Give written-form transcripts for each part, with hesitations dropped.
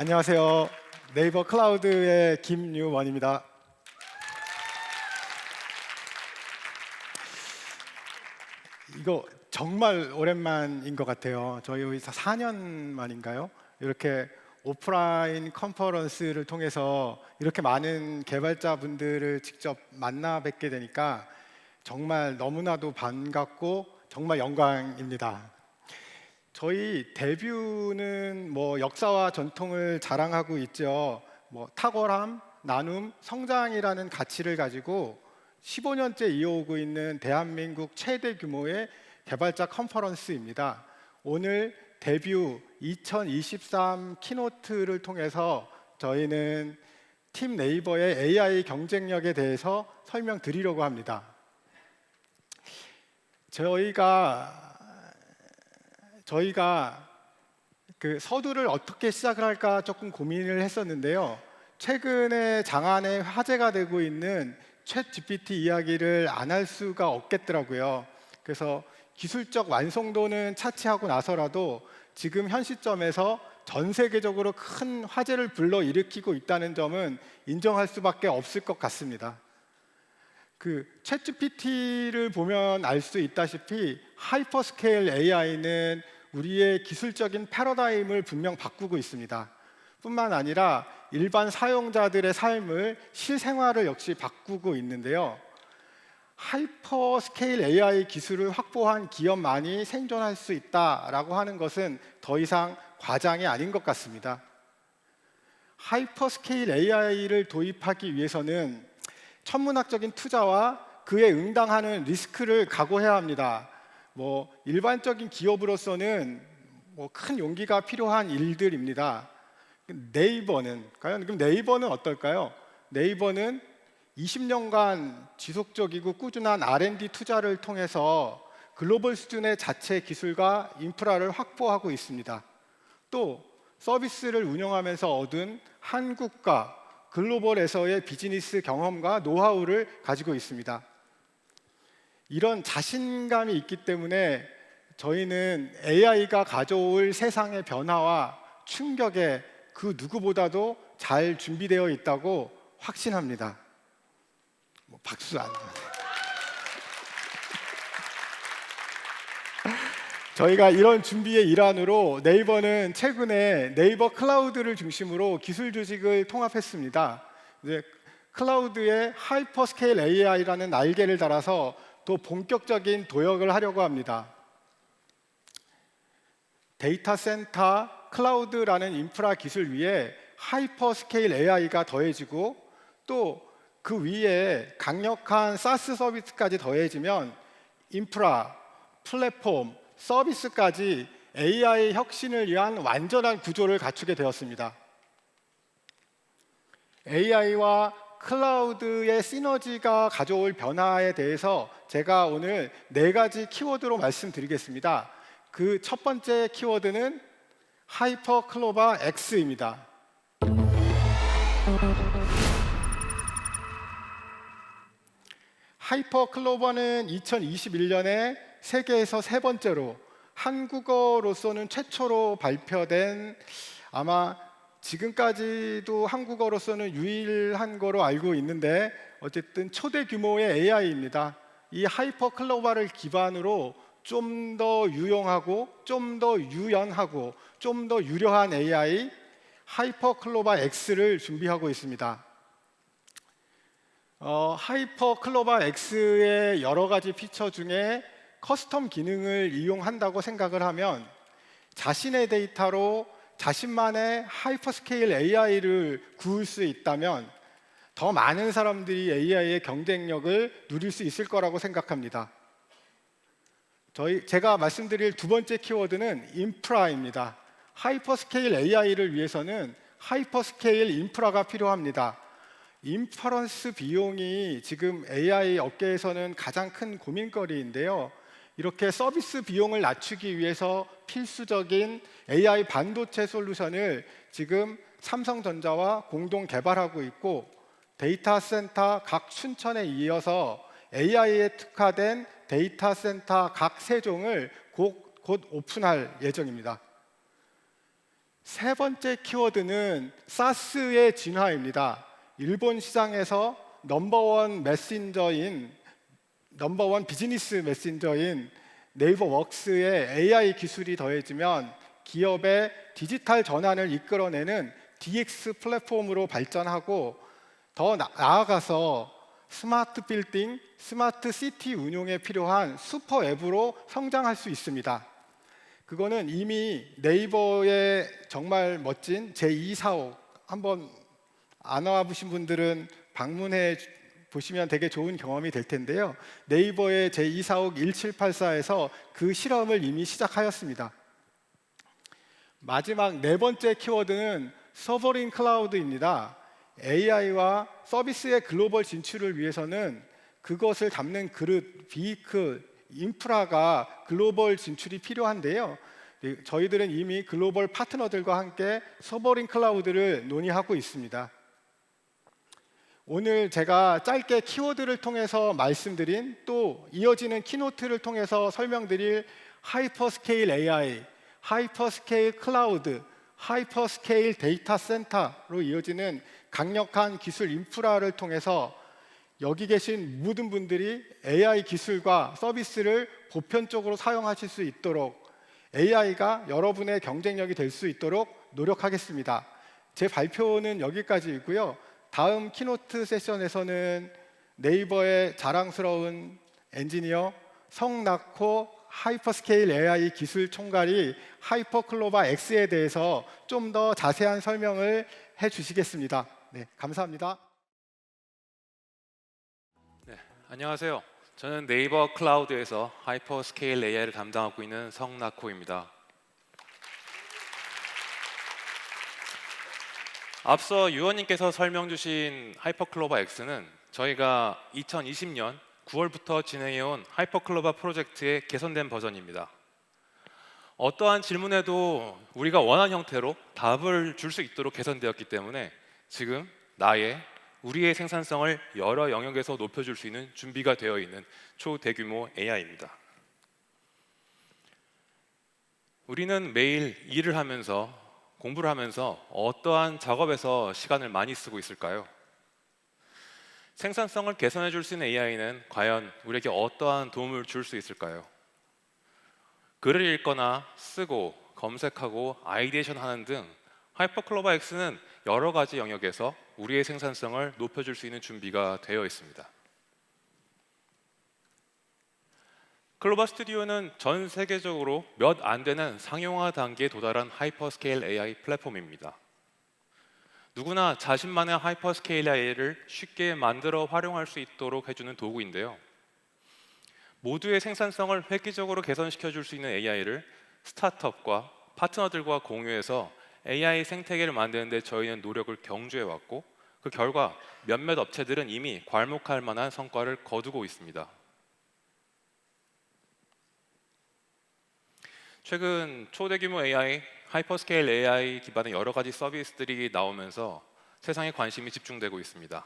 안녕하세요. 네이버 클라우드의 김유원입니다. 이거 정말 오랜만인 것 같아요. 저희 여기서 4년 만인가요? 이렇게 오프라인 컨퍼런스를 통해서 이렇게 많은 개발자분들을 직접 만나 뵙게 되니까 정말 너무나도 반갑고 정말 영광입니다. 저희 데뷔는 역사와 전통을 자랑하고 있죠. 탁월함, 나눔, 성장이라는 가치를 가지고 15년째 이어오고 있는 대한민국 최대 규모의 개발자 컨퍼런스입니다. 오늘 데뷔 2023 키노트를 통해서 저희는 팀 네이버의 AI 경쟁력에 대해서 설명드리려고 합니다. 저희가 그 서두를 어떻게 시작을 할까 조금 고민을 했었는데요. 최근에 장안에 화제가 되고 있는 챗 GPT 이야기를 안 할 수가 없겠더라고요. 그래서 기술적 완성도는 차치하고 나서라도 지금 현 시점에서 전 세계적으로 큰 화제를 불러일으키고 있다는 점은 인정할 수밖에 없을 것 같습니다. 그 챗GPT를 보면 알 수 있다시피 하이퍼스케일 AI는 우리의 기술적인 패러다임을 분명 바꾸고 있습니다. 뿐만 아니라 일반 사용자들의 삶을, 실생활을 역시 바꾸고 있는데요. 하이퍼스케일 AI 기술을 확보한 기업만이 생존할 수 있다라고 하는 것은 더 이상 과장이 아닌 것 같습니다. 하이퍼스케일 AI를 도입하기 위해서는 천문학적인 투자와 그에 응당하는 리스크를 각오해야 합니다. 일반적인 기업으로서는 큰 용기가 필요한 일들입니다. 그럼 네이버는 어떨까요? 네이버는 20년간 지속적이고 꾸준한 R&D 투자를 통해서 글로벌 수준의 자체 기술과 인프라를 확보하고 있습니다. 또 서비스를 운영하면서 얻은 한국과 글로벌에서의 비즈니스 경험과 노하우를 가지고 있습니다. 이런 자신감이 있기 때문에 저희는 AI가 가져올 세상의 변화와 충격에 그 누구보다도 잘 준비되어 있다고 확신합니다. 박수 안 저희가 이런 준비의 일환으로 네이버는 최근에 네이버 클라우드를 중심으로 기술 조직을 통합했습니다. 이제 클라우드에 하이퍼스케일 AI라는 날개를 달아서 더 본격적인 도약을 하려고 합니다. 데이터 센터, 클라우드라는 인프라 기술 위에 하이퍼스케일 AI가 더해지고 또 그 위에 강력한 SaaS 서비스까지 더해지면 인프라, 플랫폼, 서비스까지 AI 혁신을 위한 완전한 구조를 갖추게 되었습니다. AI와 클라우드의 시너지가 가져올 변화에 대해서 제가 오늘 4가지 키워드로 말씀드리겠습니다. 그 첫 번째 키워드는 하이퍼 클로바 X입니다. 하이퍼 클로버는 2021년에 세계에서 3번째로 한국어로서는 최초로 발표된, 아마 지금까지도 한국어로서는 유일한 거로 알고 있는데 어쨌든 초대 규모의 AI입니다. 이 하이퍼 클로버를 기반으로 좀 더 유용하고 좀 더 유연하고 좀 더 유려한 AI 하이퍼 클로버 X를 준비하고 있습니다. 하이퍼 클로버 X의 여러 가지 피처 중에 커스텀 기능을 이용한다고 생각을 하면 자신의 데이터로 자신만의 하이퍼스케일 AI를 구울 수 있다면 더 많은 사람들이 AI의 경쟁력을 누릴 수 있을 거라고 생각합니다. 제가 말씀드릴 두 번째 키워드는 인프라입니다. 하이퍼스케일 AI를 위해서는 하이퍼스케일 인프라가 필요합니다. 인퍼런스 비용이 지금 AI 업계에서는 가장 큰 고민거리인데요. 이렇게 서비스 비용을 낮추기 위해서 필수적인 AI 반도체 솔루션을 지금 삼성전자와 공동 개발하고 있고, 데이터 센터 각 춘천에 이어서 AI에 특화된 데이터 센터 각 3종을 곧 오픈할 예정입니다. 세 번째 키워드는 사스의 진화입니다. 일본 시장에서 넘버원 비즈니스 메신저인 네이버 웍스의 AI 기술이 더해지면 기업의 디지털 전환을 이끌어내는 DX 플랫폼으로 발전하고 더 나아가서 스마트 빌딩, 스마트 시티 운용에 필요한 슈퍼 앱으로 성장할 수 있습니다. 그거는 이미 네이버의 정말 멋진 제2사옥, 한번 안 와보신 분들은 방문해 보시면 되게 좋은 경험이 될 텐데요. 네이버의 제2사옥 1784에서 그 실험을 이미 시작하였습니다. 마지막 네 번째 키워드는 서버린 클라우드입니다. AI와 서비스의 글로벌 진출을 위해서는 그것을 담는 그릇, 비클, 인프라가 글로벌 진출이 필요한데요. 저희들은 이미 글로벌 파트너들과 함께 서버린 클라우드를 논의하고 있습니다. 오늘 제가 짧게 키워드를 통해서 말씀드린, 또 이어지는 키노트를 통해서 설명드릴 하이퍼스케일 AI, 하이퍼스케일 클라우드, 하이퍼스케일 데이터 센터로 이어지는 강력한 기술 인프라를 통해서 여기 계신 모든 분들이 AI 기술과 서비스를 보편적으로 사용하실 수 있도록, AI가 여러분의 경쟁력이 될 수 있도록 노력하겠습니다. 제 발표는 여기까지이고요. 다음 키노트 세션에서는 네이버의 자랑스러운 엔지니어 성낙호 하이퍼스케일 AI 기술 총괄이 하이퍼클로바 X에 대해서 좀 더 자세한 설명을 해주시겠습니다. 네, 감사합니다. 네, 안녕하세요. 저는 네이버 클라우드에서 하이퍼스케일 AI를 담당하고 있는 성낙호입니다. 앞서 유원님께서 설명 주신 하이퍼클로바 X는 저희가 2020년 9월부터 진행해온 하이퍼클로바 프로젝트의 개선된 버전입니다. 어떠한 질문에도 우리가 원하는 형태로 답을 줄 수 있도록 개선되었기 때문에 지금 우리의 생산성을 여러 영역에서 높여줄 수 있는 준비가 되어 있는 초대규모 AI입니다. 우리는 매일 일을 하면서, 공부를 하면서 어떠한 작업에서 시간을 많이 쓰고 있을까요? 생산성을 개선해 줄 수 있는 AI는 과연 우리에게 어떠한 도움을 줄 수 있을까요? 글을 읽거나 쓰고 검색하고 아이디에이션 하는 등 하이퍼클로바 X는 여러 가지 영역에서 우리의 생산성을 높여줄 수 있는 준비가 되어 있습니다. 클로바 스튜디오는 전 세계적으로 몇 안 되는 상용화 단계에 도달한 하이퍼스케일 AI 플랫폼입니다. 누구나 자신만의 하이퍼스케일 AI를 쉽게 만들어 활용할 수 있도록 해주는 도구인데요. 모두의 생산성을 획기적으로 개선시켜 줄 수 있는 AI를 스타트업과 파트너들과 공유해서 AI 생태계를 만드는 데 저희는 노력을 경주해 왔고, 그 결과 몇몇 업체들은 이미 괄목할 만한 성과를 거두고 있습니다. 최근 초대규모 AI, 하이퍼스케일 AI 기반의 여러 가지 서비스들이 나오면서 세상에 관심이 집중되고 있습니다.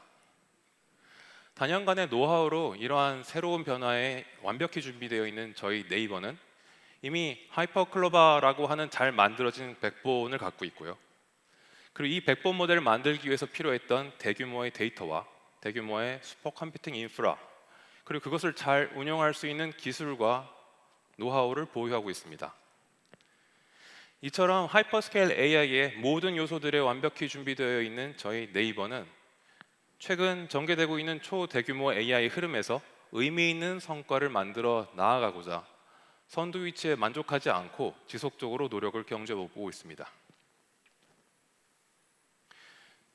단연간의 노하우로 이러한 새로운 변화에 완벽히 준비되어 있는 저희 네이버는 이미 하이퍼클로바라고 하는 잘 만들어진 백본을 갖고 있고요. 그리고 이 백본 모델을 만들기 위해서 필요했던 대규모의 데이터와 대규모의 슈퍼컴퓨팅 인프라, 그리고 그것을 잘 운영할 수 있는 기술과 노하우를 보유하고 있습니다. 이처럼 하이퍼스케일 AI의 모든 요소들에 완벽히 준비되어 있는 저희 네이버는 최근 전개되고 있는 초대규모 AI 흐름에서 의미 있는 성과를 만들어 나아가고자 선두 위치에 만족하지 않고 지속적으로 노력을 경주해보고 있습니다.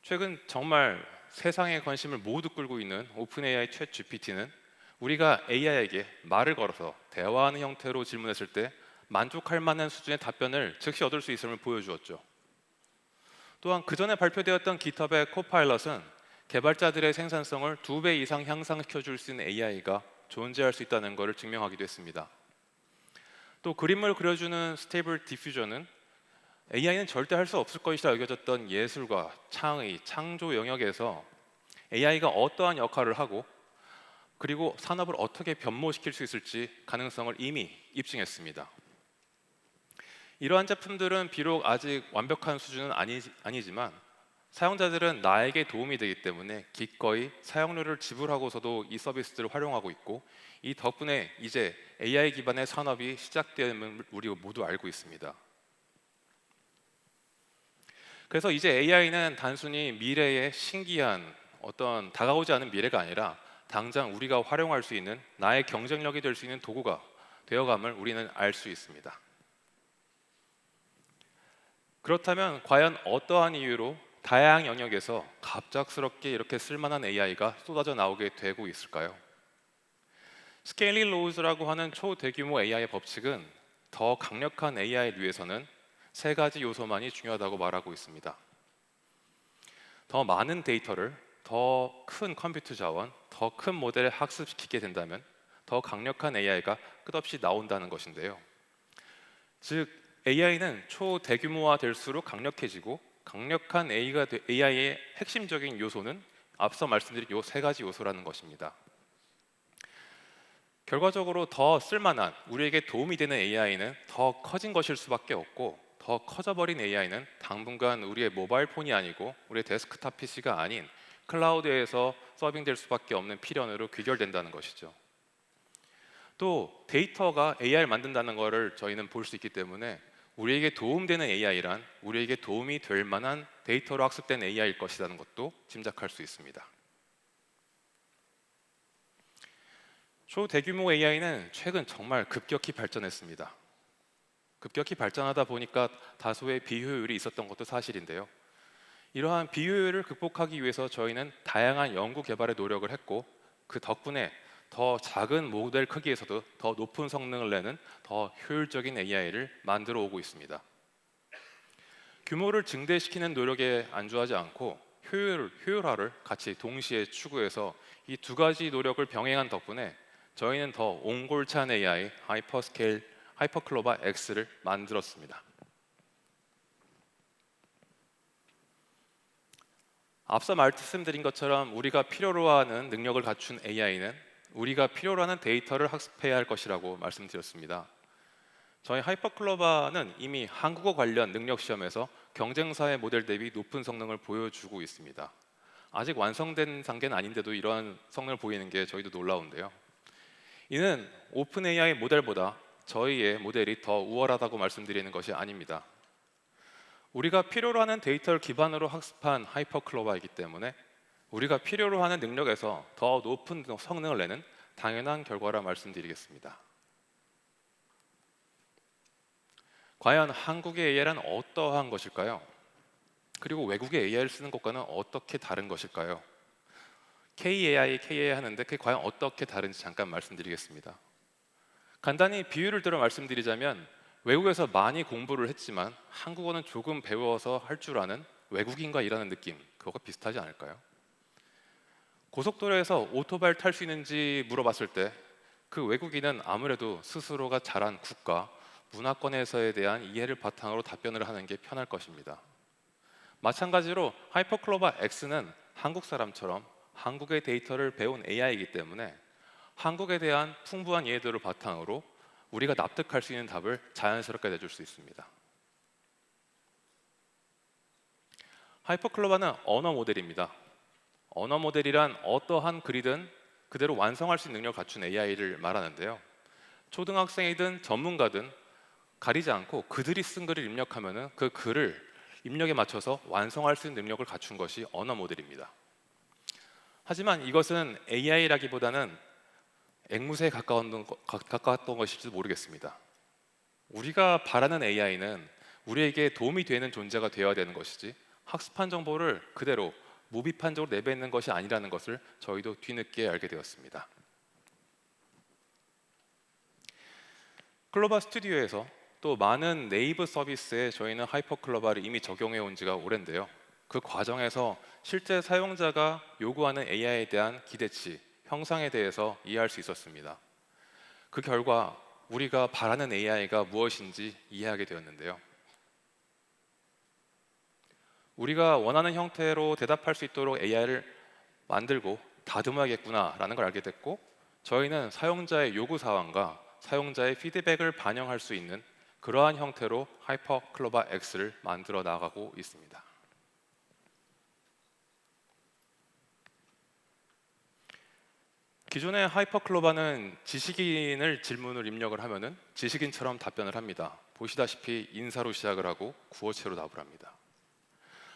최근 정말 세상의 관심을 모두 끌고 있는 오픈 AI 챗 GPT는 우리가 AI에게 말을 걸어서 대화하는 형태로 질문했을 때 만족할 만한 수준의 답변을 즉시 얻을 수 있음을 보여주었죠. 또한 그 전에 발표되었던 GitHub의 코파일럿은 개발자들의 생산성을 2배 이상 향상시켜 줄 수 있는 AI가 존재할 수 있다는 것을 증명하기도 했습니다. 또 그림을 그려주는 스테이블 디퓨저는 AI는 절대 할 수 없을 것이라 여겨졌던 예술과 창의, 창조 영역에서 AI가 어떠한 역할을 하고 그리고 산업을 어떻게 변모시킬 수 있을지 가능성을 이미 입증했습니다. 이러한 제품들은 비록 아직 완벽한 수준은 아니지만 사용자들은 나에게 도움이 되기 때문에 기꺼이 사용료를 지불하고서도 이 서비스들을 활용하고 있고, 이 덕분에 이제 AI 기반의 산업이 시작됨을 우리 모두 알고 있습니다. 그래서 이제 AI는 단순히 미래의 신기한 어떤 다가오지 않은 미래가 아니라 당장 우리가 활용할 수 있는 나의 경쟁력이 될 수 있는 도구가 되어감을 우리는 알 수 있습니다. 그렇다면 과연 어떠한 이유로 다양한 영역에서 갑작스럽게 이렇게 쓸만한 AI가 쏟아져 나오게 되고 있을까요? 스케일링 로우즈라고 하는 초대규모 AI의 법칙은 더 강력한 AI를 위해서는 세 가지 요소만이 중요하다고 말하고 있습니다. 더 많은 데이터를 더 큰 컴퓨터 자원, 더 큰 모델에 학습시키게 된다면 더 강력한 AI가 끝없이 나온다는 것인데요. 즉, AI는 초대규모화 될수록 강력해지고, 강력한 AI의 핵심적인 요소는 앞서 말씀드린 이 세 가지 요소라는 것입니다. 결과적으로 더 쓸만한, 우리에게 도움이 되는 AI는 더 커진 것일 수밖에 없고, 더 커져버린 AI는 당분간 우리의 모바일 폰이 아니고 우리의 데스크탑 PC가 아닌 클라우드에서 서빙될 수밖에 없는 필연으로 귀결된다는 것이죠. 또 데이터가 AI를 만든다는 것을 저희는 볼 수 있기 때문에 우리에게 도움되는 AI란 우리에게 도움이 될 만한 데이터로 학습된 AI일 것이라는 것도 짐작할 수 있습니다. 초대규모 AI는 최근 정말 급격히 발전했습니다. 급격히 발전하다 보니까 다소의 비효율이 있었던 것도 사실인데요. 이러한 비효율을 극복하기 위해서 저희는 다양한 연구 개발에 노력을 했고, 그 덕분에 더 작은 모델 크기에서도 더 높은 성능을 내는 더 효율적인 AI를 만들어 오고 있습니다. 규모를 증대시키는 노력에 안주하지 않고 효율화를 같이 동시에 추구해서 이 두 가지 노력을 병행한 덕분에 저희는 더 옹골찬 AI 하이퍼클로바 X를 만들었습니다. 앞서 말씀드린 것처럼 우리가 필요로 하는 능력을 갖춘 AI는 우리가 필요로 하는 데이터를 학습해야 할 것이라고 말씀드렸습니다. 저희 하이퍼클로바는 이미 한국어 관련 능력 시험에서 경쟁사의 모델 대비 높은 성능을 보여주고 있습니다. 아직 완성된 단계는 아닌데도 이러한 성능을 보이는 게 저희도 놀라운데요. 이는 오픈 AI 모델보다 저희의 모델이 더 우월하다고 말씀드리는 것이 아닙니다. 우리가 필요로 하는 데이터를 기반으로 학습한 하이퍼클로바이기 때문에 우리가 필요로 하는 능력에서 더 높은 성능을 내는 당연한 결과라 말씀드리겠습니다. 과연 한국의 AI란 어떠한 것일까요? 그리고 외국의 AI를 쓰는 것과는 어떻게 다른 것일까요? KAI 하는데 그게 과연 어떻게 다른지 잠깐 말씀드리겠습니다. 간단히 비유를 들어 말씀드리자면 외국에서 많이 공부를 했지만 한국어는 조금 배워서 할 줄 아는 외국인과 일하는 느낌, 그거가 비슷하지 않을까요? 고속도로에서 오토바이를 탈 수 있는지 물어봤을 때 그 외국인은 아무래도 스스로가 자란 국가, 문화권에서에 대한 이해를 바탕으로 답변을 하는 게 편할 것입니다. 마찬가지로 하이퍼클로바 X는 한국 사람처럼 한국의 데이터를 배운 AI이기 때문에 한국에 대한 풍부한 이해도를 바탕으로 우리가 납득할 수 있는 답을 자연스럽게 내줄 수 있습니다. 하이퍼클로바는 언어 모델입니다. 언어 모델이란 어떠한 글이든 그대로 완성할 수 있는 능력을 갖춘 AI를 말하는데요. 초등학생이든 전문가든 가리지 않고 그들이 쓴 글을 입력하면 그 글을 입력에 맞춰서 완성할 수 있는 능력을 갖춘 것이 언어 모델입니다. 하지만 이것은 AI라기보다는 앵무새에 가까웠던 것일지도 모르겠습니다. 우리가 바라는 AI는 우리에게 도움이 되는 존재가 되어야 되는 것이지 학습한 정보를 그대로 무비판적으로 내뱉는 것이 아니라는 것을 저희도 뒤늦게 알게 되었습니다. 클로바 스튜디오에서 또 많은 네이버 서비스에 저희는 하이퍼클로바를 이미 적용해 온 지가 오랜데요. 그 과정에서 실제 사용자가 요구하는 AI에 대한 기대치, 형상에 대해서 이해할 수 있었습니다. 그 결과 우리가 바라는 AI가 무엇인지 이해하게 되었는데요. 우리가 원하는 형태로 대답할 수 있도록 AI를 만들고 다듬어야겠구나라는 걸 알게 됐고, 저희는 사용자의 요구 사항과 사용자의 피드백을 반영할 수 있는 그러한 형태로 하이퍼클로바 X를 만들어 나가고 있습니다. 기존의 하이퍼클로바는 지식인을 질문을 입력을 하면은 지식인처럼 답변을 합니다. 보시다시피 인사로 시작을 하고 구어체로 답을 합니다.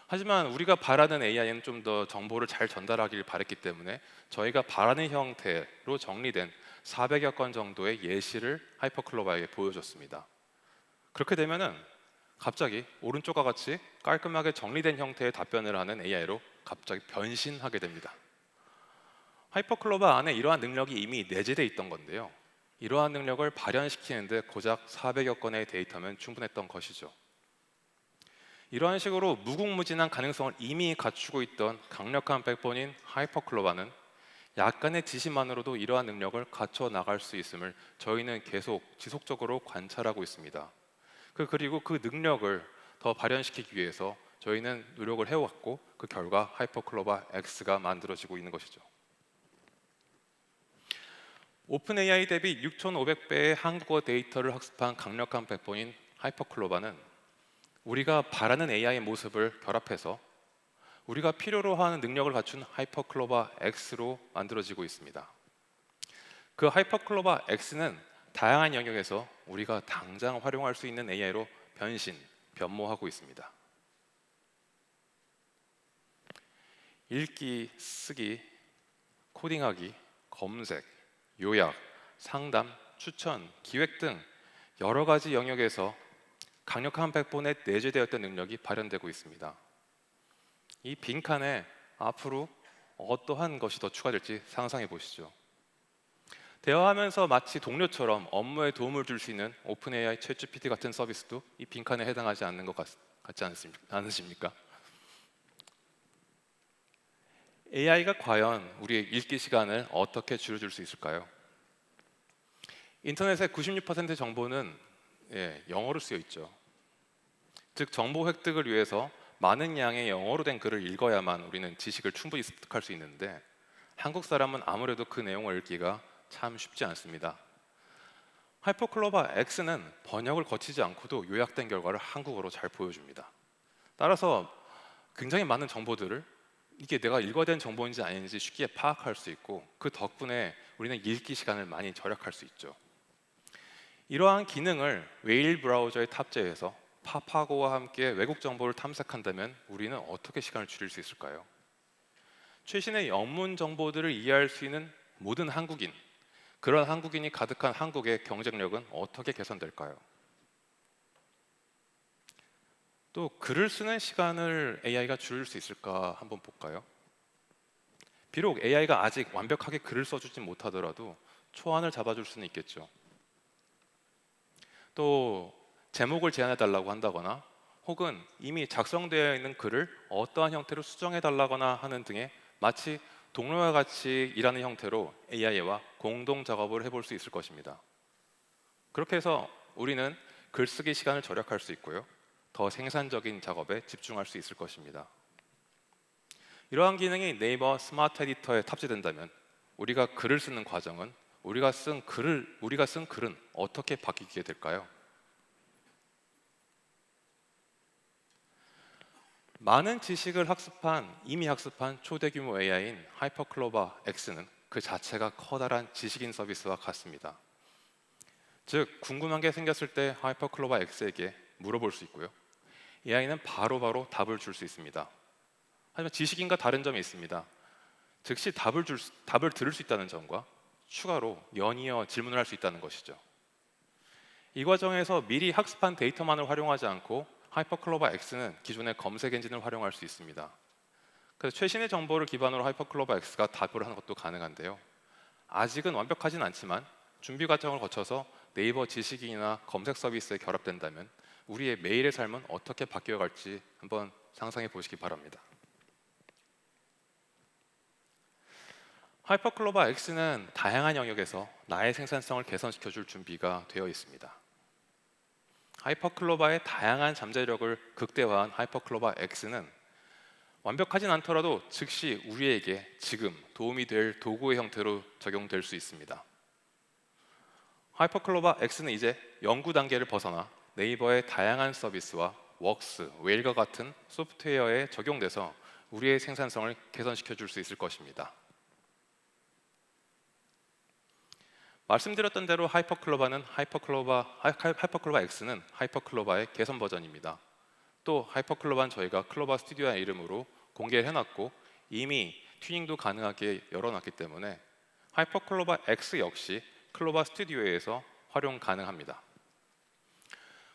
하지만 우리가 바라는 AI는 좀 더 정보를 잘 전달하길 바랬기 때문에 저희가 바라는 형태로 정리된 400여 건 정도의 예시를 하이퍼클로바에게 보여줬습니다. 그렇게 되면은 갑자기 오른쪽과 같이 깔끔하게 정리된 형태의 답변을 하는 AI로 갑자기 변신하게 됩니다. 하이퍼클로바 안에 이러한 능력이 이미 내재되어 있던 건데요. 이러한 능력을 발현시키는데 고작 400여 건의 데이터면 충분했던 것이죠. 이러한 식으로 무궁무진한 가능성을 이미 갖추고 있던 강력한 백본인 하이퍼클로바는 약간의 지시만으로도 이러한 능력을 갖춰 나갈 수 있음을 저희는 계속 지속적으로 관찰하고 있습니다. 그리고 그 능력을 더 발현시키기 위해서 저희는 노력을 해왔고 그 결과 하이퍼클로바 X가 만들어지고 있는 것이죠. 오픈 AI 대비 6,500배의 한국어 데이터를 학습한 강력한 백본인 하이퍼클로바는 우리가 바라는 AI의 모습을 결합해서 우리가 필요로 하는 능력을 갖춘 하이퍼클로바 X로 만들어지고 있습니다. 그 하이퍼클로바 X는 다양한 영역에서 우리가 당장 활용할 수 있는 AI로 변모하고 있습니다. 읽기, 쓰기, 코딩하기, 검색, 요약, 상담, 추천, 기획 등 여러 가지 영역에서 강력한 백본에 내재되었던 능력이 발현되고 있습니다. 이 빈칸에 앞으로 어떠한 것이 더 추가될지 상상해 보시죠. 대화하면서 마치 동료처럼 업무에 도움을 줄 수 있는 오픈 AI 챗GPT 같은 서비스도 이 빈칸에 해당하지 않는 것 같지 않으십니까? AI가 과연 우리의 읽기 시간을 어떻게 줄여줄 수 있을까요? 인터넷의 96%의 정보는 영어로 쓰여 있죠. 즉 정보 획득을 위해서 많은 양의 영어로 된 글을 읽어야만 우리는 지식을 충분히 습득할 수 있는데 한국 사람은 아무래도 그 내용을 읽기가 참 쉽지 않습니다. 하이퍼클로바 X는 번역을 거치지 않고도 요약된 결과를 한국어로 잘 보여줍니다. 따라서 굉장히 많은 정보들을 이게 내가 읽어야 되는 정보인지 아닌지 쉽게 파악할 수 있고 그 덕분에 우리는 읽기 시간을 많이 절약할 수 있죠. 이러한 기능을 웨일 브라우저에 탑재해서 파파고와 함께 외국 정보를 탐색한다면 우리는 어떻게 시간을 줄일 수 있을까요? 최신의 영문 정보들을 이해할 수 있는 모든 한국인, 그런 한국인이 가득한 한국의 경쟁력은 어떻게 개선될까요? 또 글을 쓰는 시간을 AI가 줄일 수 있을까 한번 볼까요? 비록 AI가 아직 완벽하게 글을 써주지 못하더라도 초안을 잡아줄 수는 있겠죠. 또 제목을 제안해 달라고 한다거나 혹은 이미 작성되어 있는 글을 어떠한 형태로 수정해 달라거나 하는 등의 마치 동료와 같이 일하는 형태로 AI와 공동 작업을 해볼 수 있을 것입니다. 그렇게 해서 우리는 글쓰기 시간을 절약할 수 있고요. 더 생산적인 작업에 집중할 수 있을 것입니다. 이러한 기능이 네이버 스마트 에디터에 탑재된다면 우리가 글을 쓰는 과정은 우리가 쓴 글은 어떻게 바뀌게 될까요? 많은 지식을 이미 학습한 초대규모 AI인 하이퍼클로바 X는 그 자체가 커다란 지식인 서비스와 같습니다. 즉 궁금한 게 생겼을 때 하이퍼클로바 X에게 물어볼 수 있고요. AI는 바로바로 답을 줄 수 있습니다. 하지만 지식인과 다른 점이 있습니다. 즉시 답을 들을 수 있다는 점과 추가로 연이어 질문을 할 수 있다는 것이죠. 이 과정에서 미리 학습한 데이터만을 활용하지 않고 하이퍼클로바 X는 기존의 검색 엔진을 활용할 수 있습니다. 그래서 최신의 정보를 기반으로 하이퍼클로바 X가 답을 하는 것도 가능한데요. 아직은 완벽하진 않지만 준비 과정을 거쳐서 네이버 지식인이나 검색 서비스에 결합된다면 우리의 매일의 삶은 어떻게 바뀌어갈지 한번 상상해 보시기 바랍니다. 하이퍼클로바 X는 다양한 영역에서 나의 생산성을 개선시켜줄 준비가 되어 있습니다. 하이퍼클로바의 다양한 잠재력을 극대화한 하이퍼클로바 X는 완벽하진 않더라도 즉시 우리에게 지금 도움이 될 도구의 형태로 적용될 수 있습니다. 하이퍼클로바 X는 이제 연구 단계를 벗어나 네이버의 다양한 서비스와 웍스, 웨일과 같은 소프트웨어에 적용돼서 우리의 생산성을 개선시켜 줄 수 있을 것입니다. 말씀드렸던 대로 하이퍼클로바 X는 하이퍼클로바의 개선 버전입니다. 또 하이퍼클로바는 저희가 클로바 스튜디오라는 이름으로 공개를 해놨고 이미 튜닝도 가능하게 열어놨기 때문에 하이퍼클로바 X 역시 클로바 스튜디오에서 활용 가능합니다.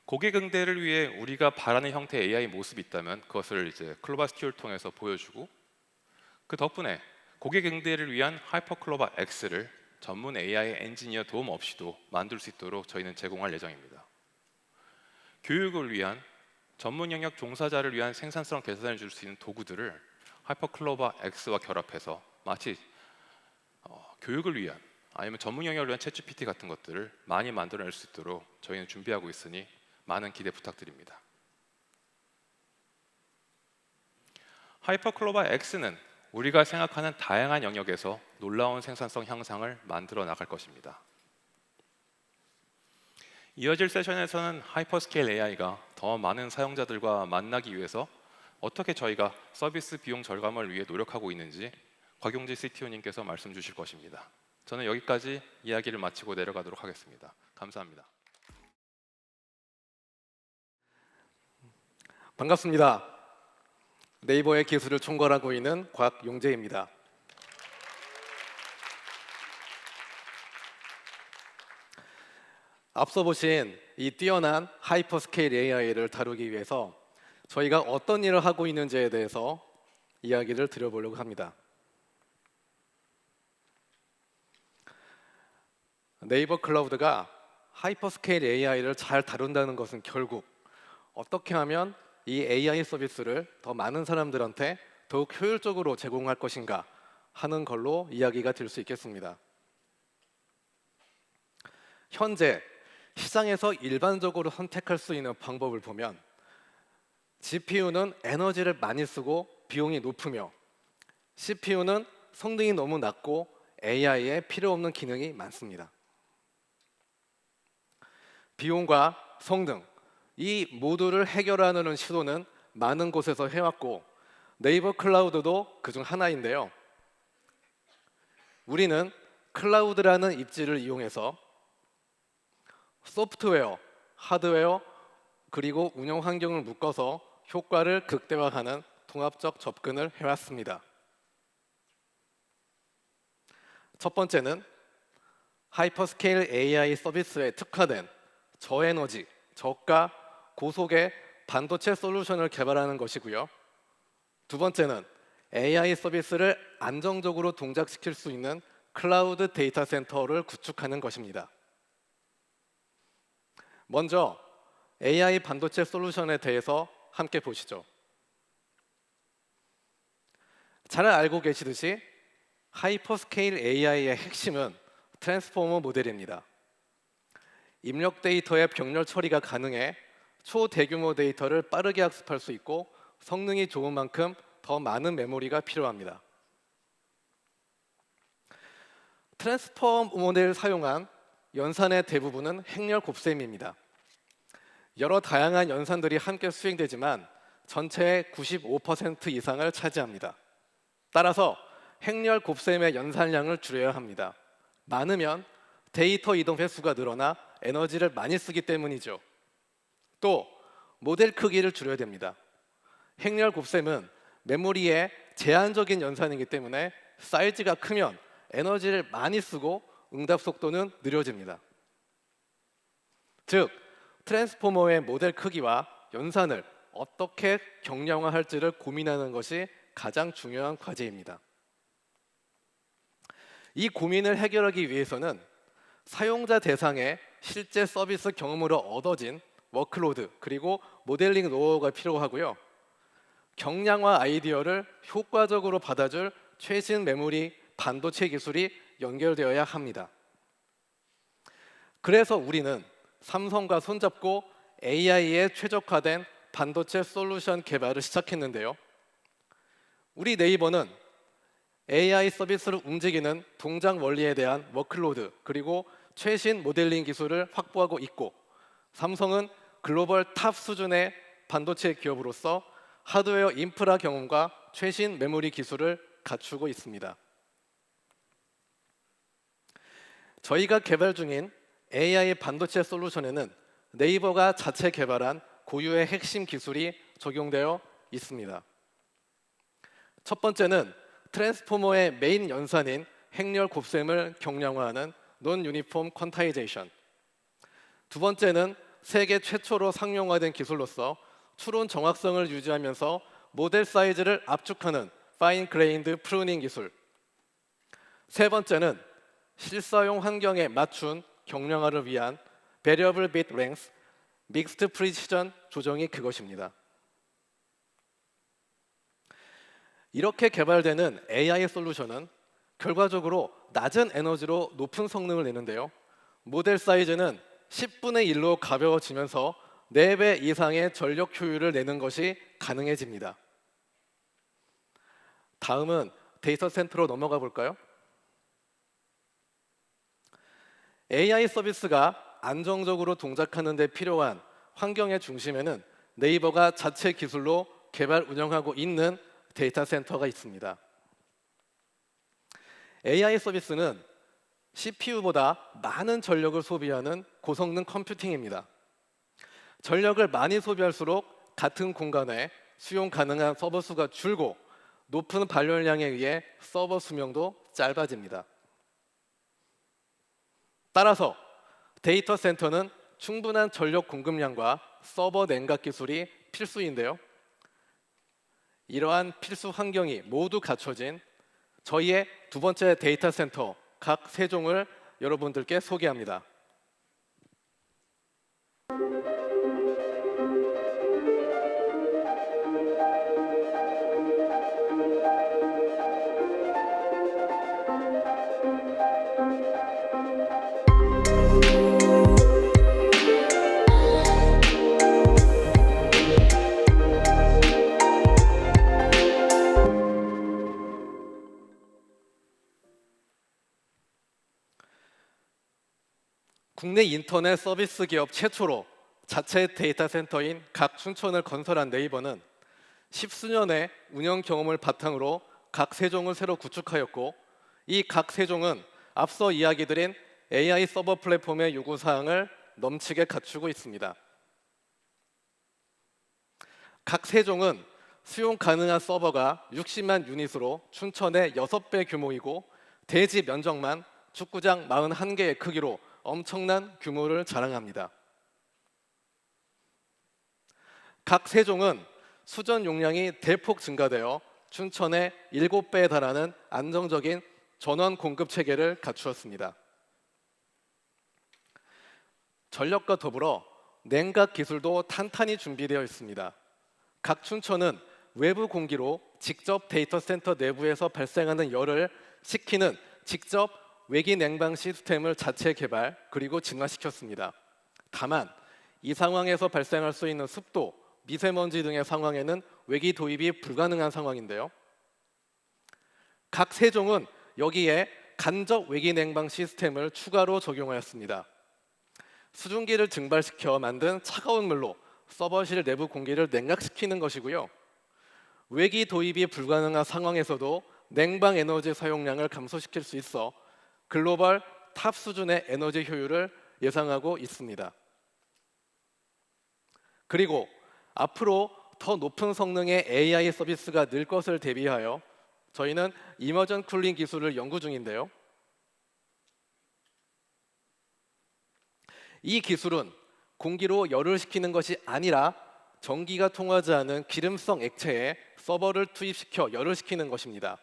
고객 응대를 위해 우리가 바라는 형태의 AI 모습이 있다면 그것을 이제 클로바 스튜디오를 통해서 보여주고, 그 덕분에 고객 응대를 위한 하이퍼클로바 X를 전문 AI 엔지니어 도움 없이도 만들 수 있도록 저희는 제공할 예정입니다. 교육을 위한 전문 영역 종사자를 위한 생산성 개선을 줄 수 있는 도구들을 하이퍼클로바 X와 결합해서 마치 교육을 위한 아니면 전문 영역을 위한 챗GPT 같은 것들을 많이 만들어낼 수 있도록 저희는 준비하고 있으니 많은 기대 부탁드립니다. 하이퍼클로바 X는 우리가 생각하는 다양한 영역에서 놀라운 생산성 향상을 만들어 나갈 것입니다. 이어질 세션에서는 하이퍼스케일 AI가 더 많은 사용자들과 만나기 위해서 어떻게 저희가 서비스 비용 절감을 위해 노력하고 있는지 곽용지 CTO님께서 말씀 주실 것입니다. 저는 여기까지 이야기를 마치고 내려가도록 하겠습니다. 감사합니다. 반갑습니다. 네이버의 기술을 총괄하고 있는 곽용재입니다. 앞서 보신 이 뛰어난 하이퍼스케일 AI를 다루기 위해서 저희가 어떤 일을 하고 있는지에 대해서 이야기를 드려보려고 합니다. 네이버 클라우드가 하이퍼스케일 AI를 잘 다룬다는 것은 결국 어떻게 하면 이 AI 서비스를 더 많은 사람들한테 더욱 효율적으로 제공할 것인가 하는 걸로 이야기가 될 수 있겠습니다. 현재 시장에서 일반적으로 선택할 수 있는 방법을 보면 GPU는 에너지를 많이 쓰고 비용이 높으며 CPU는 성능이 너무 낮고 AI에 필요 없는 기능이 많습니다. 비용과 성능, 이 모두를 해결하는 시도는 많은 곳에서 해왔고 네이버 클라우드도 그중 하나인데요. 우리는 클라우드라는 입지를 이용해서 소프트웨어, 하드웨어, 그리고 운영 환경을 묶어서 효과를 극대화하는 통합적 접근을 해왔습니다. 첫 번째는 하이퍼스케일 AI 서비스에 특화된 저에너지, 저가, 고속의 반도체 솔루션을 개발하는 것이고요. 두 번째는 AI 서비스를 안정적으로 동작시킬 수 있는 클라우드 데이터 센터를 구축하는 것입니다. 먼저 AI 반도체 솔루션에 대해서 함께 보시죠. 잘 알고 계시듯이 하이퍼스케일 AI의 핵심은 트랜스포머 모델입니다. 입력 데이터의 병렬 처리가 가능해 초대규모 데이터를 빠르게 학습할 수 있고 성능이 좋은 만큼 더 많은 메모리가 필요합니다. 트랜스포머 모델을 사용한 연산의 대부분은 행렬 곱셈입니다. 여러 다양한 연산들이 함께 수행되지만 전체의 95% 이상을 차지합니다. 따라서 행렬 곱셈의 연산량을 줄여야 합니다. 많으면 데이터 이동 횟수가 늘어나 에너지를 많이 쓰기 때문이죠. 또 모델 크기를 줄여야 됩니다. 행렬 곱셈은 메모리의 제한적인 연산이기 때문에 사이즈가 크면 에너지를 많이 쓰고 응답 속도는 느려집니다. 즉, 트랜스포머의 모델 크기와 연산을 어떻게 경량화할지를 고민하는 것이 가장 중요한 과제입니다. 이 고민을 해결하기 위해서는 사용자 대상의 실제 서비스 경험으로 얻어진 워크로드 그리고 모델링 노하우가 필요하고요. 경량화 아이디어를 효과적으로 받아줄 최신 메모리 반도체 기술이 연결되어야 합니다. 그래서 우리는 삼성과 손잡고 AI에 최적화된 반도체 솔루션 개발을 시작했는데요. 우리 네이버는 AI 서비스를 움직이는 동작 원리에 대한 워크로드 그리고 최신 모델링 기술을 확보하고 있고 삼성은 글로벌 탑 수준의 반도체 기업으로서 하드웨어 인프라 경험과 최신 메모리 기술을 갖추고 있습니다. 저희가 개발 중인 AI 반도체 솔루션에는 네이버가 자체 개발한 고유의 핵심 기술이 적용되어 있습니다. 첫 번째는 트랜스포머의 메인 연산인 행렬 곱셈을 경량화하는 논 유니폼 퀀타이제이션. 두 번째는 세계 최초로 상용화된 기술로서 추론 정확성을 유지하면서 모델 사이즈를 압축하는 파인 그레인드 프루닝 기술. 세 번째는 실사용 환경에 맞춘 경량화를 위한 Variable Bit Length, Mixed Precision 조정이 그것입니다. 이렇게 개발되는 AI 솔루션은 결과적으로 낮은 에너지로 높은 성능을 내는데요. 모델 사이즈는 10분의 1로 가벼워지면서 4배 이상의 전력 효율을 내는 것이 가능해집니다. 다음은 데이터 센터로 넘어가 볼까요? AI 서비스가 안정적으로 동작하는 데 필요한 환경의 중심에는 네이버가 자체 기술로 개발 운영하고 있는 데이터 센터가 있습니다. AI 서비스는 CPU보다 많은 전력을 소비하는 고성능 컴퓨팅입니다. 전력을 많이 소비할수록 같은 공간에 수용 가능한 서버 수가 줄고 높은 발열량에 의해 서버 수명도 짧아집니다. 따라서 데이터 센터는 충분한 전력 공급량과 서버 냉각 기술이 필수인데요. 이러한 필수 환경이 모두 갖춰진 저희의 두 번째 데이터 센터 각 3종을 여러분들께 소개합니다. 국내 인터넷 서비스 기업 최초로 자체 데이터 센터인 각 춘천을 건설한 네이버는 10수년의 운영 경험을 바탕으로 각 세종을 새로 구축하였고, 이 각 세종은 앞서 이야기드린 AI 서버 플랫폼의 요구사항을 넘치게 갖추고 있습니다. 각 세종은 수용 가능한 서버가 60만 유닛으로 춘천의 6배 규모이고, 대지 면적만 축구장 41개의 크기로 엄청난 규모를 자랑합니다. 각 세종은 수전 용량이 대폭 증가되어 춘천의 7배에 달하는 안정적인 전원 공급 체계를 갖추었습니다. 전력과 더불어 냉각 기술도 탄탄히 준비되어 있습니다. 각 춘천은 외부 공기로 직접 데이터 센터 내부에서 발생하는 열을 식히는 직접 외기 냉방 시스템을 자체 개발 그리고 진화시켰습니다. 다만 이 상황에서 발생할 수 있는 습도, 미세먼지 등의 상황에는 외기 도입이 불가능한 상황인데요. 각 세종은 여기에 간접 외기 냉방 시스템을 추가로 적용하였습니다. 수증기를 증발시켜 만든 차가운 물로 서버실 내부 공기를 냉각시키는 것이고요. 외기 도입이 불가능한 상황에서도 냉방 에너지 사용량을 감소시킬 수 있어 글로벌 탑 수준의 에너지 효율을 예상하고 있습니다. 그리고 앞으로 더 높은 성능의 AI 서비스가 늘 것을 대비하여 저희는 이머전 쿨링 기술을 연구 중인데요. 이 기술은 공기로 열을 식히는 것이 아니라 전기가 통하지 않은 기름성 액체에 서버를 투입시켜 열을 식히는 것입니다.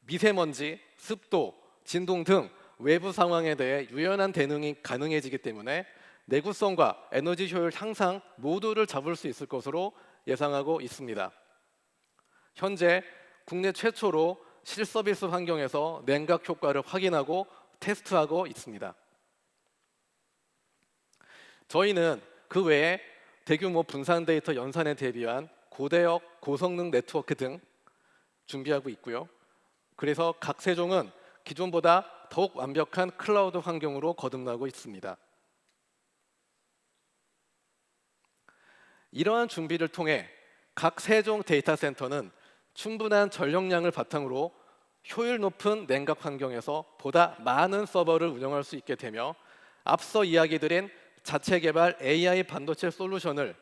미세먼지, 습도, 진동 등 외부 상황에 대해 유연한 대응이 가능해지기 때문에 내구성과 에너지 효율 향상 모두를 잡을 수 있을 것으로 예상하고 있습니다. 현재 국내 최초로 실서비스 환경에서 냉각 효과를 확인하고 테스트하고 있습니다. 저희는 그 외에 대규모 분산 데이터 연산에 대비한 고대역, 고성능 네트워크 등 준비하고 있고요. 그래서 각 세종은 기존보다 더욱 완벽한 클라우드 환경으로 거듭나고 있습니다. 이러한 준비를 통해 각 세종 데이터 센터는 충분한 전력량을 바탕으로 효율 높은 냉각 환경에서 보다 많은 서버를 운영할 수 있게 되며 앞서 이야기드린 자체 개발 AI 반도체 솔루션을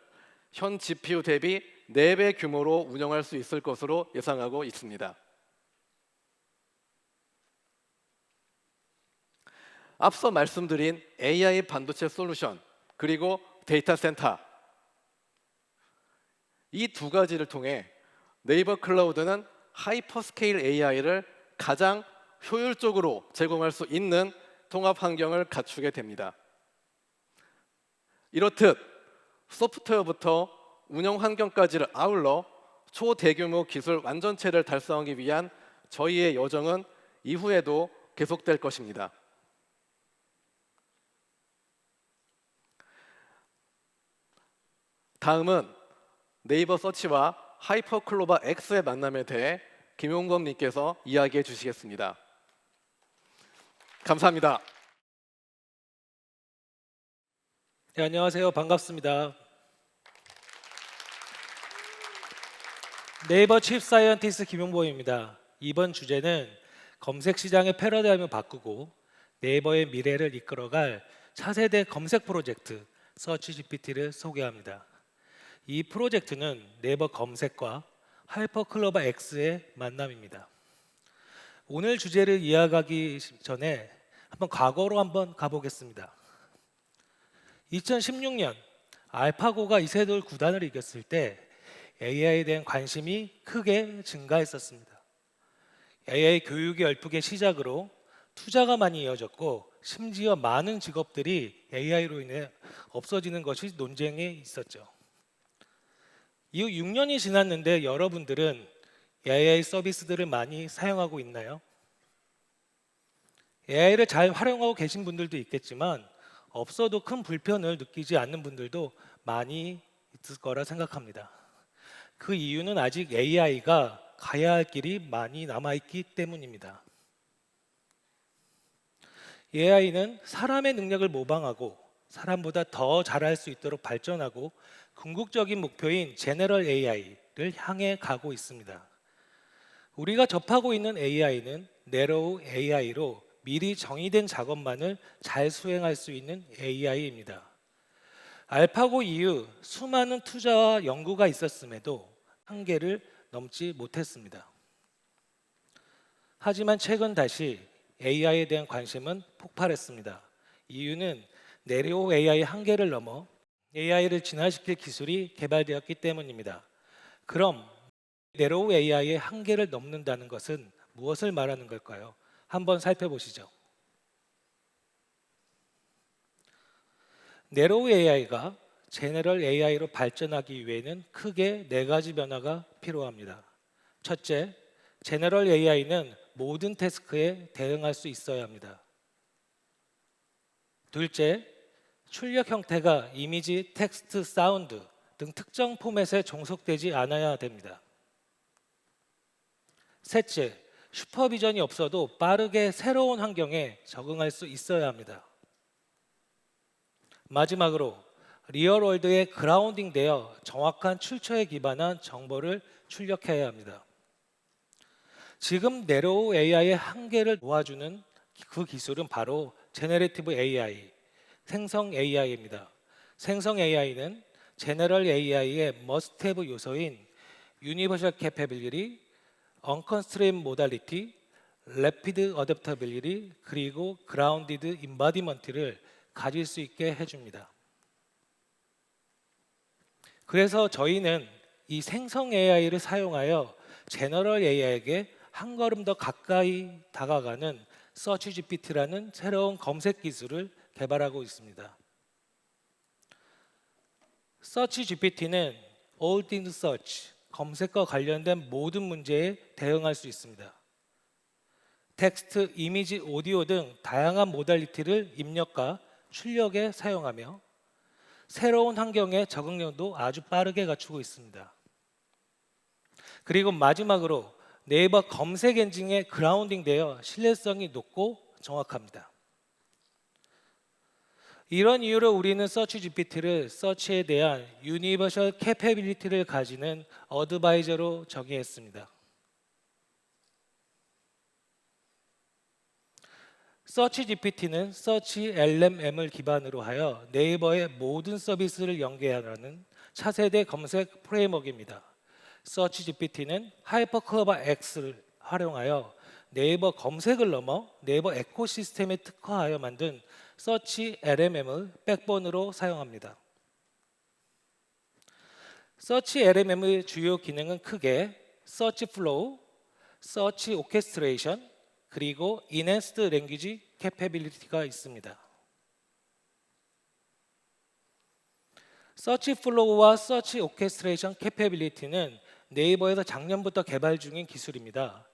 현 GPU 대비 4배 규모로 운영할 수 있을 것으로 예상하고 있습니다. 앞서 말씀드린 AI 반도체 솔루션 그리고 데이터 센터 이 두 가지를 통해 네이버 클라우드는 하이퍼스케일 AI를 가장 효율적으로 제공할 수 있는 통합 환경을 갖추게 됩니다. 이렇듯 소프트웨어부터 운영 환경까지를 아울러 초대규모 기술 완전체를 달성하기 위한 저희의 여정은 이후에도 계속될 것입니다. 다음은 네이버 서치와 하이퍼클로바 X의 만남에 대해 김용범 님께서 이야기해 주시겠습니다. 감사합니다. 네, 안녕하세요. 반갑습니다. 네이버 칩 사이언티스트 김용범입니다. 이번 주제는 검색 시장의 패러다임을 바꾸고 네이버의 미래를 이끌어갈 차세대 검색 프로젝트 서치GPT를 소개합니다. 이 프로젝트는 네이버 검색과 하이퍼클로바 X의 만남입니다. 오늘 주제를 이어가기 전에 과거로 한번 가보겠습니다. 2016년 알파고가 이세돌 구단을 이겼을 때 AI에 대한 관심이 크게 증가했었습니다. AI 교육의 열풍의 시작으로 투자가 많이 이어졌고 심지어 많은 직업들이 AI로 인해 없어지는 것이 논쟁에 있었죠. 이후 6년이 지났는데 여러분들은 AI 서비스들을 많이 사용하고 있나요? AI를 잘 활용하고 계신 분들도 있겠지만 없어도 큰 불편을 느끼지 않는 분들도 많이 있을 거라 생각합니다. 그 이유는 아직 AI가 가야 할 길이 많이 남아있기 때문입니다. AI는 사람의 능력을 모방하고 사람보다 더 잘할 수 있도록 발전하고 궁극적인 목표인 제너럴 AI를 향해 가고 있습니다. 우리가 접하고 있는 AI는 내로우 AI로 미리 정의된 작업만을 잘 수행할 수 있는 AI입니다. 알파고 이후 수많은 투자와 연구가 있었음에도 한계를 넘지 못했습니다. 하지만 최근 다시 AI에 대한 관심은 폭발했습니다. 이유는 내로우 AI 한계를 넘어 AI를 진화시킬 기술이 개발되었기 때문입니다. 그럼 내로우 AI의 한계를 넘는다는 것은 무엇을 말하는 걸까요? 한번 살펴보시죠. 내로우 AI가 제너럴 AI로 발전하기 위해는 크게 4가지 변화가 필요합니다. 첫째, 제너럴 AI는 모든 태스크에 대응할 수 있어야 합니다. 둘째, 출력 형태가 이미지, 텍스트, 사운드 등 특정 포맷에 종속되지 않아야 됩니다. 셋째, 슈퍼비전이 없어도 빠르게 새로운 환경에 적응할 수 있어야 합니다. 마지막으로 리얼월드에 그라운딩되어 정확한 출처에 기반한 정보를 출력해야 합니다. 지금 내로우 AI의 한계를 도와주는 그 기술은 바로 제너레이티브 AI, 생성 AI입니다. 생성 AI는 제너럴 AI의 머스트 해브 요소인 유니버셜 캐패빌리티, 언컨스트레인 모달리티, 래피드 어댑터빌리티 그리고 그라운디드 인바디먼트를 가질 수 있게 해줍니다. 그래서 저희는 이 생성 AI를 사용하여 제너럴 AI에게 한 걸음 더 가까이 다가가는 서치GPT라는 새로운 검색 기술을 개발하고 있습니다. 서치GPT는 All Things Search, 검색과 관련된 모든 문제에 대응할 수 있습니다. 텍스트, 이미지, 오디오 등 다양한 모달리티를 입력과 출력에 사용하며 새로운 환경의 적응력도 아주 빠르게 갖추고 있습니다. 그리고 마지막으로 네이버 검색 엔진에 그라운딩되어 신뢰성이 높고 정확합니다. 이런 이유로 우리는 서치 GPT를 서치에 대한 유니버셜 캐패빌리티를 가지는 어드바이저로 정의했습니다. 서치 GPT는 서치 LMM을 기반으로 하여 네이버의 모든 서비스를 연계하는 차세대 검색 프레임워크입니다. 서치 GPT는 하이퍼클러버 X를 활용하여 네이버 검색을 넘어 네이버 에코시스템에 특화하여 만든 서치 LMM을 백본으로 사용합니다. 서치 LMM의 주요 기능은 크게 서치 플로우, 서치 오케스트레이션, 그리고 Enhanced Language Capability가 있습니다. 서치 플로우와 서치 오케스트레이션 캐패빌리티는 네이버에서 작년부터 개발 중인 기술입니다.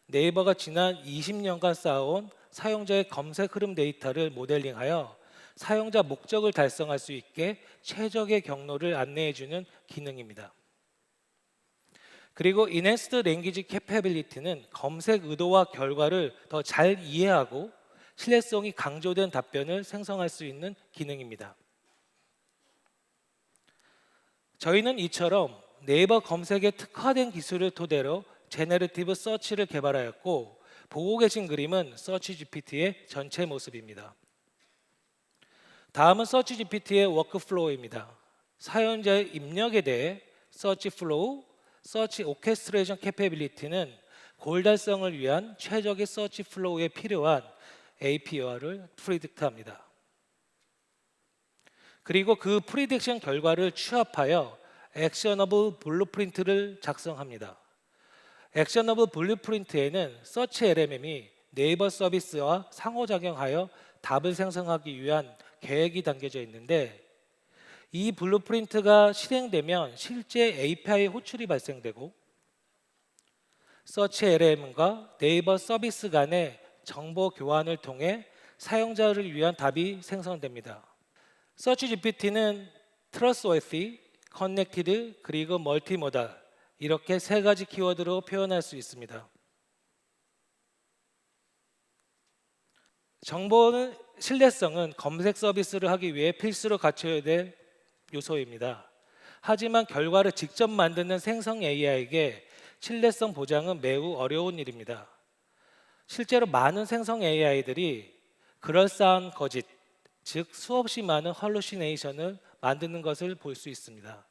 네이버가 지난 20년간 쌓아온 사용자의 검색 흐름 데이터를 모델링하여 사용자 목적을 달성할 수 있게 최적의 경로를 안내해주는 기능입니다. 그리고 Enhanced Language Capability는 검색 의도와 결과를 더 잘 이해하고 신뢰성이 강조된 답변을 생성할 수 있는 기능입니다. 저희는 이처럼 네이버 검색에 특화된 기술을 토대로 제너레이티브 서치를 개발하였고, 보고 계신 그림은 서치 GPT의 전체 모습입니다. 다음은 서치 GPT의 워크플로우입니다. 사용자의 입력에 대해 서치 플로우, 서치 오케스트레이션 캐패빌리티는 골 달성을 위한 최적의 서치 플로우에 필요한 API를 프리딕트합니다. 그리고 그 프리딕션 결과를 취합하여 액셔너블 블루프린트를 작성합니다. 액셔너블 블루프린트에는 서치 LMM이 네이버 서비스와 상호작용하여 답을 생성하기 위한 계획이 담겨져 있는데, 이 블루프린트가 실행되면 실제 API 호출이 발생되고 서치 LMM과 네이버 서비스 간의 정보 교환을 통해 사용자를 위한 답이 생성됩니다. 서치 GPT는 트러스워시, 커넥티드, 그리고 멀티모달, 이렇게 세 가지 키워드로 표현할 수 있습니다. 정보는 신뢰성은 검색 서비스를 하기 위해 필수로 갖춰야 될 요소입니다. 하지만 결과를 직접 만드는 생성 AI에게 신뢰성 보장은 매우 어려운 일입니다. 실제로 많은 생성 AI들이 그럴싸한 거짓, 즉 수없이 많은 헐루시네이션을 만드는 것을 볼 수 있습니다.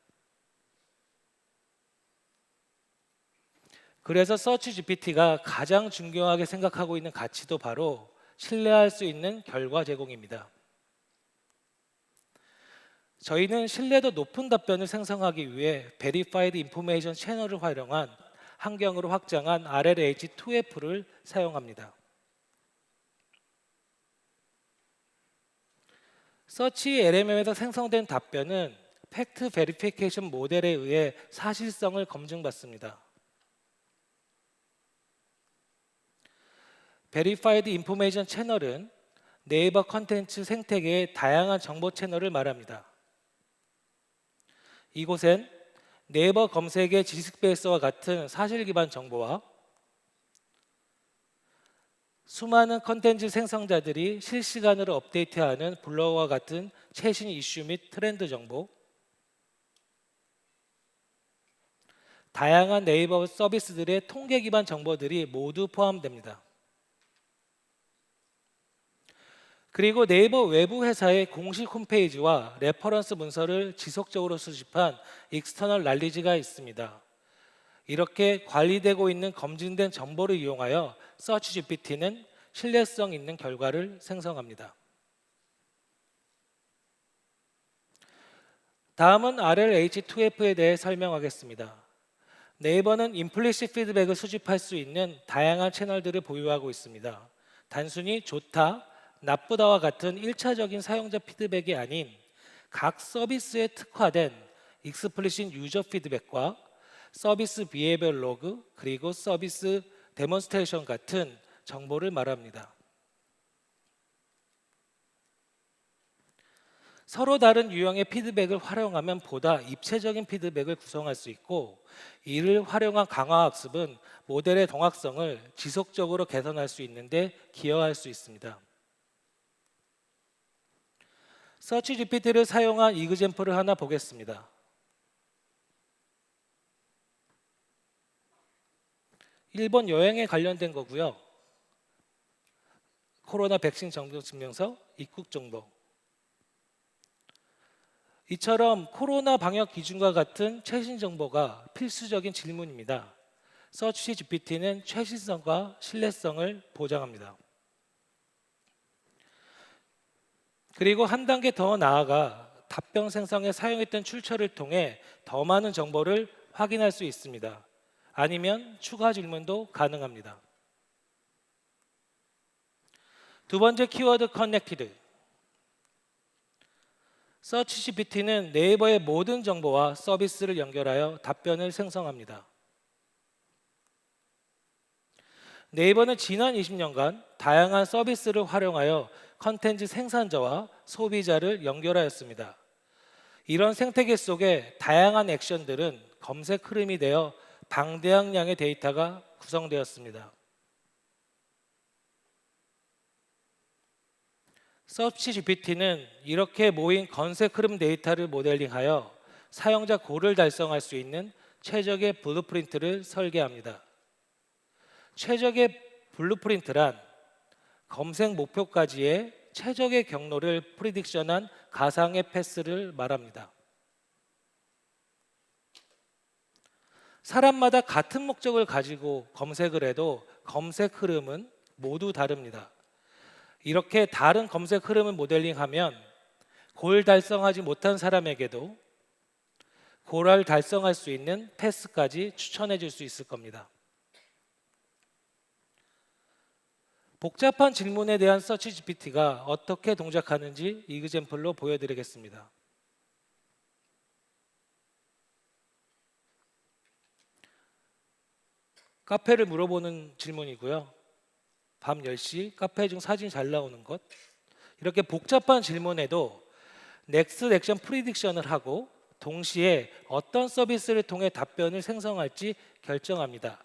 그래서 서치 GPT가 가장 중요하게 생각하고 있는 가치도 바로 신뢰할 수 있는 결과 제공입니다. 저희는 신뢰도 높은 답변을 생성하기 위해 Verified Information 채널을 활용한 환경으로 확장한 RLH2F를 사용합니다. 서치 LMM에서 생성된 답변은 팩트 베리피케이션 모델에 의해 사실성을 검증받습니다. Verified Information 채널은 네이버 컨텐츠 생태계의 다양한 정보 채널을 말합니다. 이곳엔 네이버 검색의 지식 베이스와 같은 사실 기반 정보와 수많은 컨텐츠 생성자들이 실시간으로 업데이트하는 블로그와 같은 최신 이슈 및 트렌드 정보, 다양한 네이버 서비스들의 통계 기반 정보들이 모두 포함됩니다. 그리고 네이버 외부 회사의 공식 홈페이지와 레퍼런스 문서를 지속적으로 수집한 익스터널 날리지가 있습니다. 이렇게 관리되고 있는 검증된 정보를 이용하여 서치 GPT는 신뢰성 있는 결과를 생성합니다. 다음은 RLH2F에 대해 설명하겠습니다. 네이버는 임플리시트 피드백을 수집할 수 있는 다양한 채널들을 보유하고 있습니다. 단순히 좋다, 나쁘다와 같은 1차적인 사용자 피드백이 아닌 각 서비스에 특화된 익스플리시트 유저 피드백과 서비스 비헤이비어 로그, 그리고 서비스 데몬스트레이션 같은 정보를 말합니다. 서로 다른 유형의 피드백을 활용하면 보다 입체적인 피드백을 구성할 수 있고, 이를 활용한 강화 학습은 모델의 정확성을 지속적으로 개선할 수 있는데 기여할 수 있습니다. 서치 GPT를 사용한 이그젬플을 하나 보겠습니다. 일본 여행에 관련된 거고요. 코로나 백신 접종 증명서, 입국 정보. 이처럼 코로나 방역 기준과 같은 최신 정보가 필수적인 질문입니다. 서치 GPT는 최신성과 신뢰성을 보장합니다. 그리고 한 단계 더 나아가 답변 생성에 사용했던 출처를 통해 더 많은 정보를 확인할 수 있습니다. 아니면 추가 질문도 가능합니다. 두 번째 키워드 커넥티드. 서치 GPT는 네이버의 모든 정보와 서비스를 연결하여 답변을 생성합니다. 네이버는 지난 20년간 다양한 서비스를 활용하여 컨텐츠 생산자와 소비자를 연결하였습니다. 이런 생태계 속에 다양한 액션들은 검색 흐름이 되어 방대한 양의 데이터가 구성되었습니다. 서치 GPT는 이렇게 모인 검색 흐름 데이터를 모델링하여 사용자 골을 달성할 수 있는 최적의 블루프린트를 설계합니다. 최적의 블루프린트란 검색 목표까지의 최적의 경로를 프리딕션한 가상의 패스를 말합니다. 사람마다 같은 목적을 가지고 검색을 해도 검색 흐름은 모두 다릅니다. 이렇게 다른 검색 흐름을 모델링하면 골 달성하지 못한 사람에게도 골을 달성할 수 있는 패스까지 추천해 줄 수 있을 겁니다. 복잡한 질문에 대한 서치 GPT가 어떻게 동작하는지 이그젬플로 보여드리겠습니다. 카페를 물어보는 질문이고요. 밤 10시 카페 중 사진 잘 나오는 것. 이렇게 복잡한 질문에도 넥스트 액션 프리딕션을 하고 동시에 어떤 서비스를 통해 답변을 생성할지 결정합니다.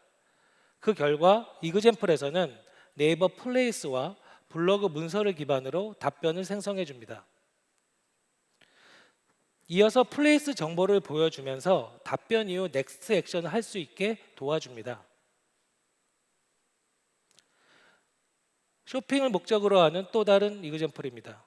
그 결과 이그젬플에서는 네이버 플레이스와 블로그 문서를 기반으로 답변을 생성해 줍니다. 이어서 플레이스 정보를 보여주면서 답변 이후 넥스트 액션을 할 수 있게 도와줍니다. 쇼핑을 목적으로 하는 또 다른 이그젬플입니다.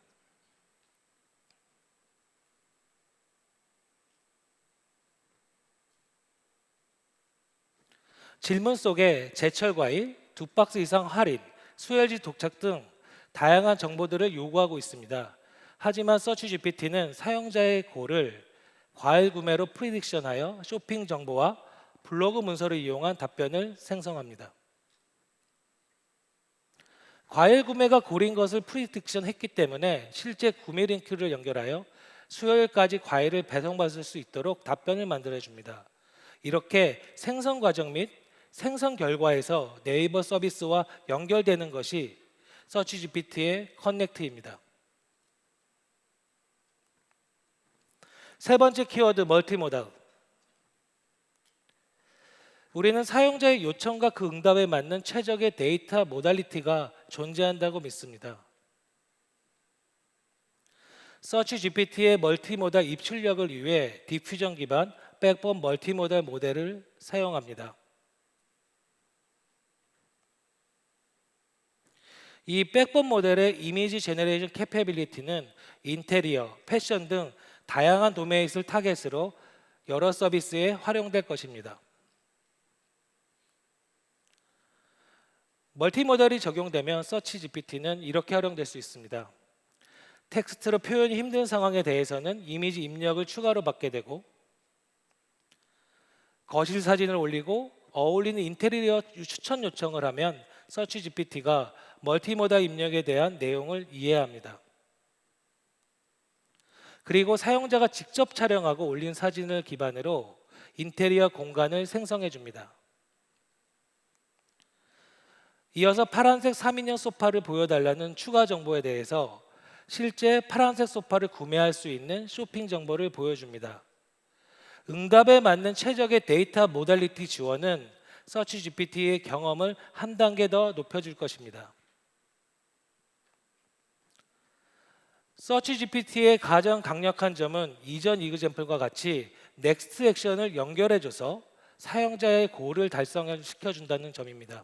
질문 속에 제철 과일, 2박스 이상 할인, 수혈지 도착 등 다양한 정보들을 요구하고 있습니다. 하지만 서치 GPT는 사용자의 골을 과일 구매로 프리딕션하여 쇼핑 정보와 블로그 문서를 이용한 답변을 생성합니다. 과일 구매가 골인 것을 프리딕션 했기 때문에 실제 구매 링크를 연결하여 수요일까지 과일을 배송받을 수 있도록 답변을 만들어 줍니다. 이렇게 생성 과정 및 생성 결과에서 네이버 서비스와 연결되는 것이 서치 GPT의 커넥트입니다. 세 번째 키워드 멀티모달. 우리는 사용자의 요청과 그 응답에 맞는 최적의 데이터 모달리티가 존재한다고 믿습니다. 서치 GPT의 멀티모달 입출력을 위해 디퓨전 기반 백본 멀티모달 모델을 사용합니다. 이 백본 모델의 이미지 제너레이션 캐패빌리티는 인테리어, 패션 등 다양한 도메인을 타겟으로 여러 서비스에 활용될 것입니다. 멀티모델이 적용되면 서치 GPT는 이렇게 활용될 수 있습니다. 텍스트로 표현이 힘든 상황에 대해서는 이미지 입력을 추가로 받게 되고, 거실 사진을 올리고 어울리는 인테리어 추천 요청을 하면 서치 GPT가 멀티모달 입력에 대한 내용을 이해합니다. 그리고 사용자가 직접 촬영하고 올린 사진을 기반으로 인테리어 공간을 생성해 줍니다. 이어서 파란색 3인용 소파를 보여달라는 추가 정보에 대해서 실제 파란색 소파를 구매할 수 있는 쇼핑 정보를 보여줍니다. 응답에 맞는 최적의 데이터 모달리티 지원은 서치 GPT의 경험을 한 단계 더 높여줄 것입니다. 서치 GPT의 가장 강력한 점은 이전 이그젬플과 같이 넥스트 액션을 연결해줘서 사용자의 고를 달성시켜준다는 점입니다.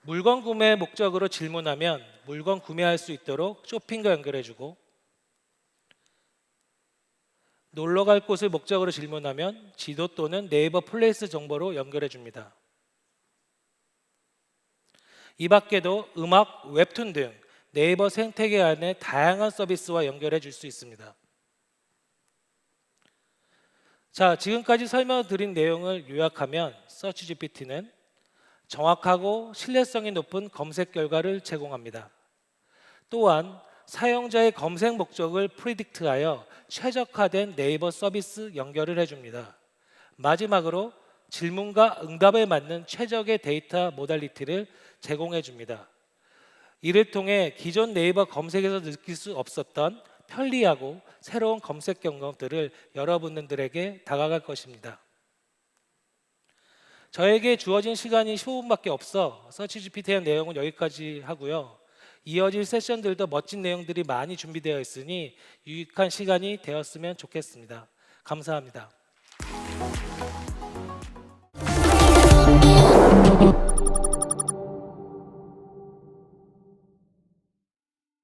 물건 구매 목적으로 질문하면 물건 구매할 수 있도록 쇼핑과 연결해주고, 놀러 갈 곳을 목적으로 질문하면 지도 또는 네이버 플레이스 정보로 연결해줍니다. 이 밖에도 음악, 웹툰 등 네이버 생태계 안에 다양한 서비스와 연결해 줄 수 있습니다. 자, 지금까지 설명드린 내용을 요약하면 서치 GPT는 정확하고 신뢰성이 높은 검색 결과를 제공합니다. 또한 사용자의 검색 목적을 프리딕트하여 최적화된 네이버 서비스 연결을 해줍니다. 마지막으로 질문과 응답에 맞는 최적의 데이터 모달리티를 제공해 줍니다. 이를 통해 기존 네이버 검색에서 느낄 수 없었던 편리하고 새로운 검색 경험들을 여러분들에게 다가갈 것입니다. 저에게 주어진 시간이 15분밖에 없어 서치 GPT의 내용은 여기까지 하고요. 이어질 세션들도 멋진 내용들이 많이 준비되어 있으니 유익한 시간이 되었으면 좋겠습니다. 감사합니다.